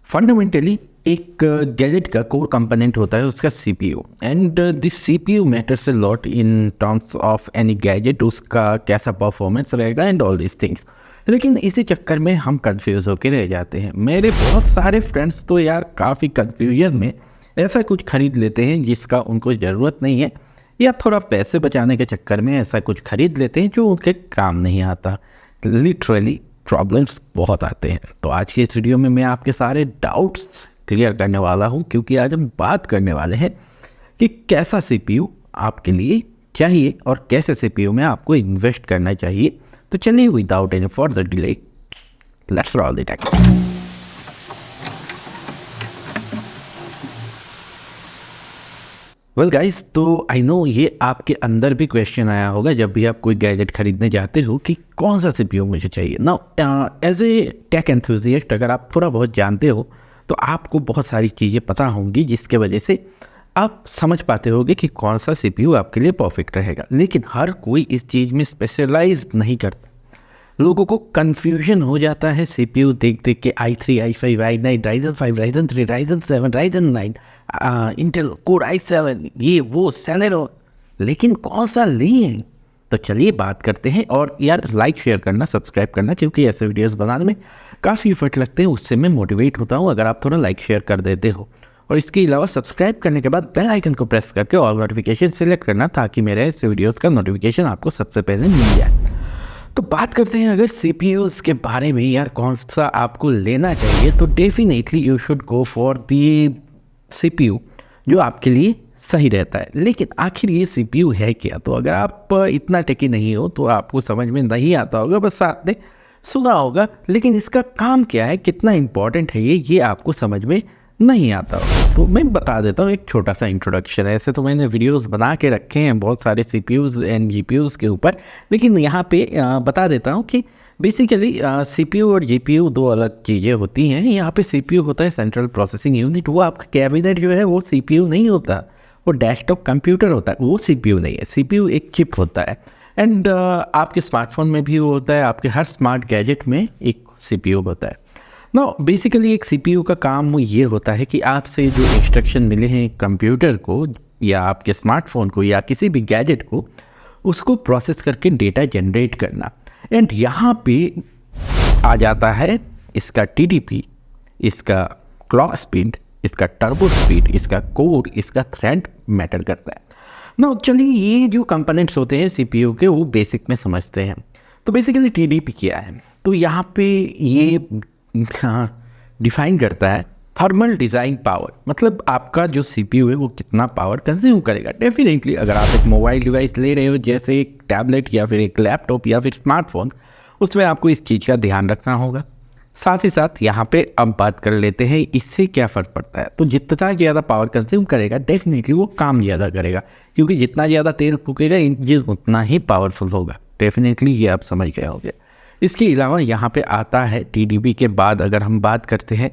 Fundamentally एक gadget का core component होता है उसका CPU and this CPU matters a lot in terms of any gadget, उसका कैसा परफॉर्मेंस रहेगा एंड ऑल दिस थिंग्स। लेकिन इसी चक्कर में हम कंफ्यूज होकर रह जाते हैं। मेरे बहुत सारे फ्रेंड्स तो यार काफ़ी कंफ्यूजन में ऐसा कुछ खरीद लेते हैं जिसका उनको ज़रूरत नहीं है, या थोड़ा पैसे बचाने के चक्कर में ऐसा कुछ खरीद लेते हैं जो उनके काम नहीं आता। लिटरली प्रॉब्लम्स बहुत आते हैं। तो आज के इस वीडियो में मैं आपके सारे डाउट्स क्लियर करने वाला हूं, क्योंकि आज हम बात करने वाले हैं कि कैसा सीपीयू आपके लिए चाहिए और कैसे सीपीयू में आपको इन्वेस्ट करना चाहिए। तो चलिए without any further delay let's roll the tack. Well guys, तो आई नो ये आपके अंदर भी क्वेश्चन आया होगा जब भी आप कोई गैजेट खरीदने जाते हो कि कौन सा सीपीयू मुझे चाहिए। Now as a tech enthusiast अगर आप थोड़ा बहुत जानते हो तो आपको बहुत सारी चीज़ें पता होंगी जिसके वजह से आप समझ पाते होगे कि कौन सा सीपीयू आपके लिए परफेक्ट रहेगा। लेकिन हर कोई इस चीज़ में स्पेशलाइज नहीं करता। लोगों को कन्फ्यूजन हो जाता है सीपीयू देख देख के i3, i5, i9, Ryzen 5, Ryzen 3, Ryzen 7, Ryzen 9, Intel core i7, ये वो सेलेरो, लेकिन कौन सा लें? तो चलिए बात करते हैं। और यार लाइक शेयर करना, सब्सक्राइब करना, क्योंकि ऐसे वीडियोस बनाने में काफ़ी इफर्ट लगते हैं, उससे मैं मोटिवेट होता हूँ अगर आप थोड़ा लाइक शेयर कर देते हो। और इसके अलावा सब्सक्राइब करने के बाद बेल आइकन को प्रेस करके ऑल नोटिफिकेशन सेलेक्ट करना, ताकि मेरे ऐसे वीडियोज़ का नोटिफिकेशन आपको सबसे पहले मिल जाए। तो बात करते हैं अगर सीपीयूज़ के बारे में, यार कौन सा आपको लेना चाहिए, तो definitely you should go for the CPU जो आपके लिए सही रहता है। लेकिन आखिर ये सीपीयू है क्या? तो अगर आप इतना टेकी नहीं हो तो आपको समझ में नहीं आता होगा, बस आपने सुना होगा, लेकिन इसका काम क्या है, कितना इम्पोर्टेंट है ये आपको समझ में नहीं आता होगा। तो मैं बता देता हूँ एक छोटा सा इंट्रोडक्शन। ऐसे तो मैंने वीडियोस बना के रखे हैं बहुत सारे सीपीयूज़ एंड जीपीयूज़ के ऊपर, लेकिन यहाँ पे बता देता हूँ कि बेसिकली सीपीयू और जीपीयू दो अलग चीज़ें होती हैं। यहाँ पे सीपीयू होता है सेंट्रल प्रोसेसिंग यूनिट, वो आपका कैबिनेट जो है वो सीपीयू नहीं होता, वो डेस्कटॉप कंप्यूटर होता है, वो सीपीयू नहीं है। सीपीयू एक चिप होता है एंड आपके स्मार्टफोन में भी होता है, आपके हर स्मार्ट गैजेट में एक सीपीयू होता है। बेसिकली एक सीपीयू का काम ये होता है कि आपसे जो इंस्ट्रक्शन मिले हैं कंप्यूटर को या आपके स्मार्टफोन को या किसी भी गैजेट को, उसको प्रोसेस करके डेटा जनरेट करना। एंड यहाँ पे आ जाता है इसका टीडीपी, इसका क्लॉक स्पीड, इसका टर्बो स्पीड, इसका कोड, इसका थ्रेड मैटर करता है। चलिए ये जो कंपोनेंट्स होते हैं सीपीयू के वो बेसिक में समझते हैं। तो बेसिकली टीडीपी क्या है? तो यहाँ पे ये डिफाइन करता है थर्मल डिज़ाइन पावर, मतलब आपका जो सीपीयू है वो कितना पावर कंज्यूम करेगा। डेफिनेटली अगर आप एक मोबाइल डिवाइस ले रहे हो जैसे एक टैबलेट या फिर एक लैपटॉप या फिर स्मार्टफोन, उसमें आपको इस चीज़ का ध्यान रखना होगा। साथ ही साथ यहाँ पे अब बात कर लेते हैं इससे क्या फ़र्क पड़ता है। तो जितना ज़्यादा पावर कंज्यूम करेगा डेफिनेटली वो काम ज़्यादा करेगा, क्योंकि जितना ज़्यादा तेल फूकेगा इंजन उतना ही पावरफुल होगा। डेफिनेटली ये आप समझ गए होंगे। इसके अलावा यहाँ पे आता है टीडीपी के बाद अगर हम बात करते हैं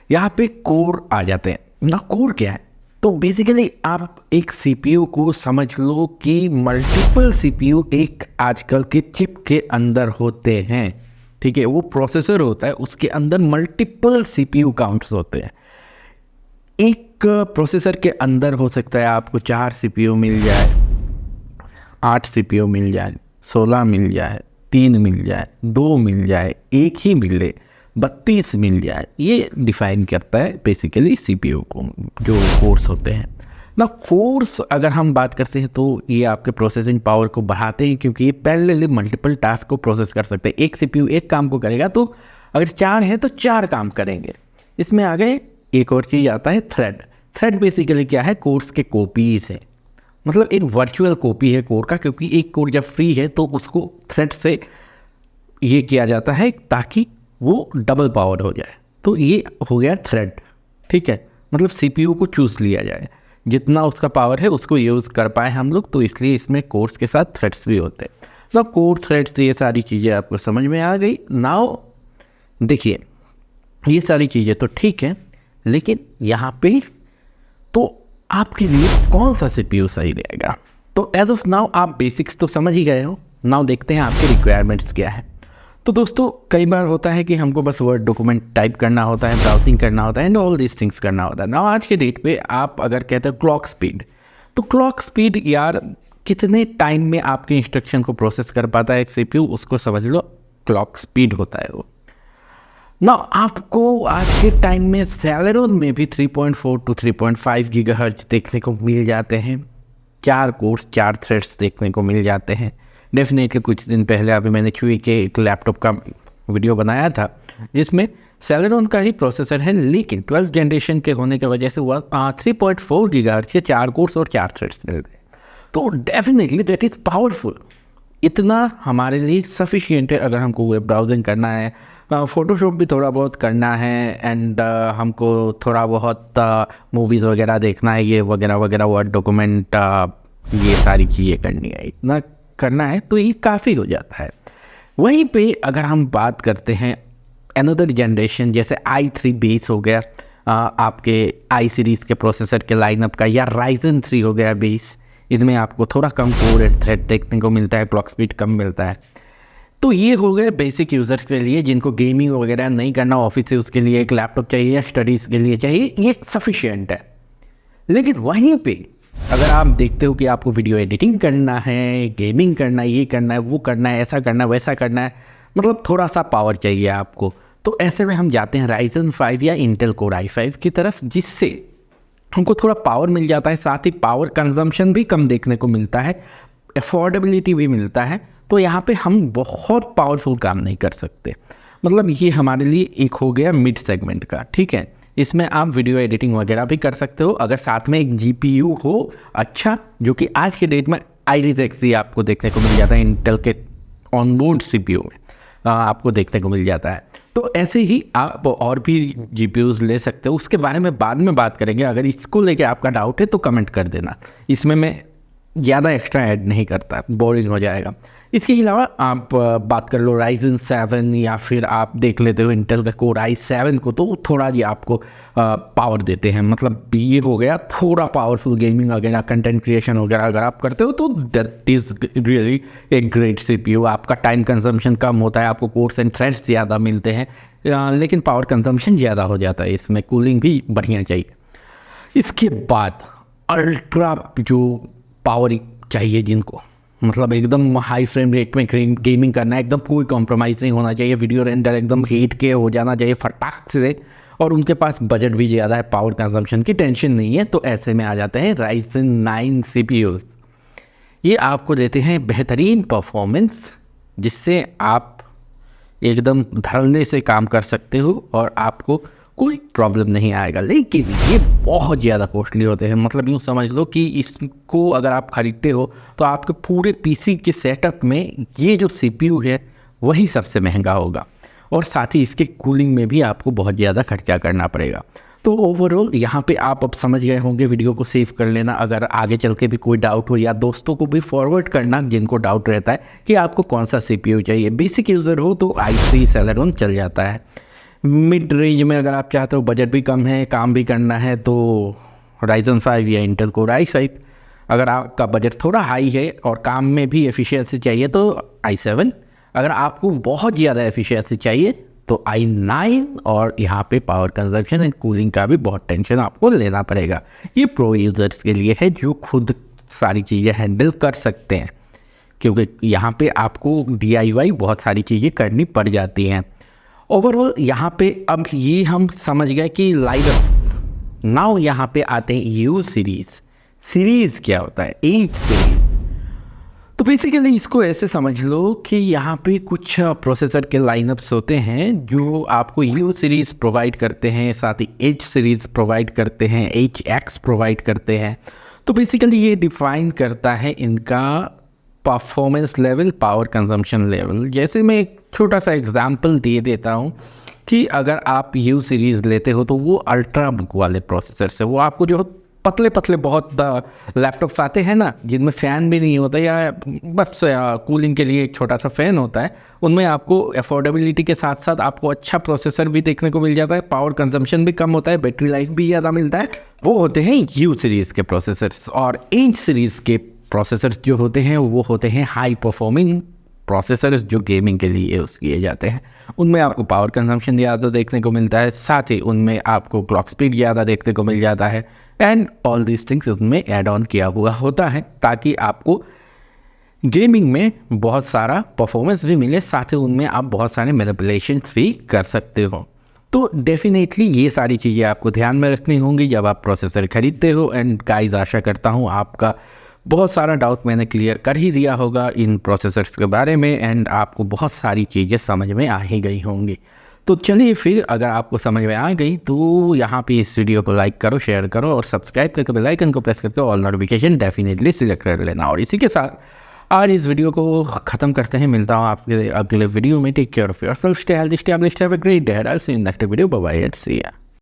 यहाँ पे कोर आ जाते हैं। कोर क्या है? तो बेसिकली आप एक सीपीयू को समझ लो कि मल्टीपल सीपीयू एक आजकल के चिप के अंदर होते हैं, ठीक है। वो प्रोसेसर होता है, उसके अंदर मल्टीपल सीपीयू काउंट्स होते हैं। एक प्रोसेसर के अंदर हो सकता है आपको 4 सीपीयू मिल जाए, 8 सीपीयू मिल जाए, 16 मिल जाए, 3 मिल जाए, 2 मिल जाए, 1 ही मिले, 32 मिल जाए। ये डिफाइन करता है बेसिकली सीपीयू को जो कोर्स होते हैं ना। कोर्स अगर हम बात करते हैं तो ये आपके प्रोसेसिंग पावर को बढ़ाते हैं, क्योंकि ये पहले मल्टीपल टास्क को प्रोसेस कर सकते हैं। एक सीपीयू एक काम को करेगा, तो अगर 4 है तो 4 काम करेंगे। इसमें आगे एक और चीज़ आता है थ्रेड। थ्रेड बेसिकली क्या है? कोर्स के कॉपीज़ है, मतलब एक वर्चुअल कॉपी है कोर का, क्योंकि एक कोर जब फ्री है तो उसको थ्रेड से ये किया जाता है ताकि वो डबल पावर हो जाए। तो ये हो गया थ्रेड, ठीक है। मतलब सीपीयू को चूज़ लिया जाए, जितना उसका पावर है उसको यूज़ कर पाए हम लोग, तो इसलिए इसमें कोर्स के साथ थ्रेड्स भी होते हैं। मतलब कोर थ्रेड्स, ये सारी चीज़ें आपको समझ में आ गई। नाउ देखिए ये सारी चीज़ें तो ठीक है, लेकिन यहाँ पे तो आपके लिए कौन सा सीपीयू सही रहेगा? तो एज ऑफ नाउ आप बेसिक्स तो समझ ही गए हो। नाउ देखते हैं आपके रिक्वायरमेंट्स क्या है। तो दोस्तों कई बार होता है कि हमको बस वर्ड डॉक्यूमेंट टाइप करना होता है, ब्राउजिंग करना होता है एंड ऑल दिस थिंग्स करना होता है ना। आज के डेट पे आप अगर कहते हैं क्लॉक स्पीड, तो क्लॉक स्पीड यार कितने टाइम में आपके इंस्ट्रक्शन को प्रोसेस कर पाता है एक सीपीयू, उसको समझ लो क्लॉक स्पीड होता है वो ना। आपको आज के टाइम में सेलेरॉन में भी 3.4 टू 3.5 गीगाहर्ट्ज देखने को मिल जाते हैं, 4 कोर्स 4 थ्रेड्स देखने को मिल जाते हैं। डेफिनेटली कुछ दिन पहले अभी मैंने चुई के एक लैपटॉप का वीडियो बनाया था जिसमें सेलेरॉन का ही प्रोसेसर है, लेकिन 12th जनरेशन के होने की वजह से हुआ 3.4 गीगाहर्ट्ज के 4 कोर्स और 4 थ्रेड्स मिलते हैं। तो डेफिनेटली दैट इज़ पावरफुल। इतना हमारे लिए सफिशिएंट है अगर हमको वेब ब्राउजिंग करना है, फ़ोटोशॉप भी थोड़ा बहुत करना है एंड हमको थोड़ा बहुत मूवीज़ वगैरह देखना है, ये वगैरह वगैरह वर्ड डॉक्यूमेंट ये सारी चीज़ें करनी है, इतना करना है तो ये काफ़ी हो जाता है। वहीं पे अगर हम बात करते हैं अनदर जनरेशन जैसे i3 बेस हो गया आपके i सीरीज़ के प्रोसेसर के लाइनअप का, या Ryzen 3 हो गया बेस, इनमें आपको थोड़ा कम कोर एंड थ्रेड देखने को मिलता है, क्लॉक स्पीड कम मिलता है। तो ये हो गए बेसिक यूज़र्स के लिए जिनको गेमिंग वगैरह नहीं करना, ऑफिस से उसके लिए एक लैपटॉप चाहिए या स्टडीज़ के लिए चाहिए, ये सफिशिएंट है। लेकिन वहीं पे अगर आप देखते हो कि आपको वीडियो एडिटिंग करना है, गेमिंग करना है, ये करना है, वो करना है, ऐसा करना है, वैसा करना है, मतलब थोड़ा सा पावर चाहिए आपको, तो ऐसे में हम जाते हैं Ryzen 5 या Intel Core i5 की तरफ, जिससे हमको थोड़ा पावर मिल जाता है, साथ ही पावर कंजम्पशन भी कम देखने को मिलता है, अफोर्डेबिलिटी भी मिलता है। तो यहाँ पे हम बहुत पावरफुल काम नहीं कर सकते, मतलब ये हमारे लिए एक हो गया मिड सेगमेंट का, ठीक है। इसमें आप वीडियो एडिटिंग वगैरह भी कर सकते हो अगर साथ में एक GPU हो अच्छा, जो कि आज के डेट में Iris Xe आपको देखने को मिल जाता है, इंटेल के ऑनबोर्ड CPU में आपको देखने को मिल जाता है। तो ऐसे ही आप और भी GPUs ले सकते हो, उसके बारे में बाद में बात करेंगे। अगर इसको लेके आपका डाउट है तो कमेंट कर देना, इसमें मैं ज़्यादा एक्स्ट्रा ऐड नहीं करता, बोरिंग हो जाएगा। इसके अलावा आप बात कर लो Ryzen 7 या फिर आप देख लेते हो इंटेल का Core i7 को, तो थोड़ा ये आपको पावर देते हैं, मतलब ये हो गया थोड़ा पावरफुल गेमिंग वगैरह, कंटेंट क्रिएशन वगैरह अगर आप करते हो तो दैट इज़ रियली एक ग्रेट CPU। आपका टाइम कंजम्पशन कम होता है, आपको कोर्स एंड थ्रेड्स ज़्यादा मिलते हैं, लेकिन पावर कंजम्पशन ज़्यादा हो जाता है, इसमें कूलिंग भी बढ़िया चाहिए। इसके बाद अल्ट्रा जो पावर चाहिए जिनको, मतलब एकदम हाई फ्रेम रेट में गेमिंग करना है, एकदम कोई कॉम्प्रोमाइज़ नहीं होना चाहिए, वीडियो रेंडर एकदम 8K हो जाना चाहिए फटाक से, और उनके पास बजट भी ज़्यादा है, पावर कंजम्पशन की टेंशन नहीं है, तो ऐसे में आ जाते हैं Ryzen 9 CPUs। ये आपको देते हैं बेहतरीन परफॉर्मेंस, जिससे आप एकदम धड़ल्ले से काम कर सकते हो और आपको कोई प्रॉब्लम नहीं आएगा। लेकिन ये बहुत ज़्यादा कॉस्टली होते हैं, मतलब यूँ समझ लो कि इसको अगर आप ख़रीदते हो तो आपके पूरे PC के सेटअप में ये जो CPU है वही सबसे महंगा होगा, और साथ ही इसके कूलिंग में भी आपको बहुत ज़्यादा खर्चा करना पड़ेगा। तो ओवरऑल यहाँ पे आप अब समझ गए होंगे, वीडियो को सेव कर लेना, अगर आगे चल के भी कोई डाउट हो या दोस्तों को भी फॉरवर्ड करना जिनको डाउट रहता है कि आपको कौन सा CPU चाहिए। बेसिक यूज़र हो तो i3 Celeron चल जाता है, मिड रेंज में अगर आप चाहते हो, बजट भी कम है, काम भी करना है, तो Ryzen 5 या Intel Core i5। अगर आपका बजट थोड़ा हाई है और काम में भी एफिशिएंसी चाहिए तो i7। अगर आपको बहुत ज़्यादा एफिशिएंसी चाहिए तो i9, और यहाँ पे पावर कंजप्शन एंड कूलिंग का भी बहुत टेंशन आपको लेना पड़ेगा। ये प्रो यूज़र्स के लिए है जो खुद सारी चीज़ें हैंडल कर सकते हैं, क्योंकि यहाँ पे आपको DIY बहुत सारी चीज़ें करनी पड़ जाती हैं। ओवरऑल यहाँ पे अब ये हम समझ गए कि लाइव नाउ यहाँ पे आते हैं U सीरीज़ क्या होता है, H सीरीज़। तो बेसिकली इसको ऐसे समझ लो कि यहाँ पे कुछ प्रोसेसर के लाइनअप्स होते हैं जो आपको U सीरीज़ प्रोवाइड करते हैं, साथ ही H सीरीज़ प्रोवाइड करते हैं, HX प्रोवाइड करते हैं। तो बेसिकली ये डिफाइन करता है इनका performance level, power consumption level. जैसे मैं एक छोटा सा एग्जांपल दे देता हूँ कि अगर आप U सीरीज़ लेते हो तो वो अल्ट्रा बुक वाले प्रोसेसर से, वो आपको जो पतले पतले बहुत लैपटॉप्स आते हैं ना जिनमें फ़ैन भी नहीं होता या बस कूलिंग के लिए एक छोटा सा फ़ैन होता है, उनमें आपको अफोर्डेबिलिटी के साथ साथ आपको अच्छा प्रोसेसर भी देखने को मिल जाता है, पावर कंजम्पशन भी कम होता है, बैटरी लाइफ भी ज़्यादा मिलता है। वो होते हैं U सीरीज़ के प्रोसेसर्स। और H सीरीज़ के प्रोसेसर्स जो होते हैं वो होते हैं हाई परफॉर्मिंग प्रोसेसर्स जो गेमिंग के लिए यूज़ किए जाते हैं उनमें आपको पावर कंजम्पशन ज़्यादा देखने को मिलता है, साथ ही उनमें आपको क्लॉक स्पीड ज़्यादा देखने को मिल जाता है एंड ऑल दीज थिंग्स उनमें ऐड ऑन किया हुआ होता है ताकि आपको गेमिंग में बहुत सारा परफॉर्मेंस भी मिले, साथ ही उनमें आप बहुत सारे मैनिपुलेशंस भी कर सकते हो। तो डेफिनेटली ये सारी चीज़ें आपको ध्यान में रखनी होंगी जब आप प्रोसेसर खरीदते हो। एंड गाइस आशा करता हूँ आपका बहुत सारा डाउट मैंने क्लियर कर ही दिया होगा इन प्रोसेसर्स के बारे में एंड आपको बहुत सारी चीज़ें समझ में आ ही गई होंगी। तो चलिए फिर अगर आपको समझ में आ गई तो यहाँ पे इस वीडियो को लाइक करो, शेयर करो और सब्सक्राइब करके बेल आइकन को प्रेस करके ऑल नोटिफिकेशन डेफिनेटली सिलेक्ट कर लेना। और इसी के साथ आज इस वीडियो को ख़त्म करते हैं, मिलता हूँ आपके अगले वीडियो में। Take care of yourself, stay healthy, stay have a great day. I will see you in next video. Bye bye and see या।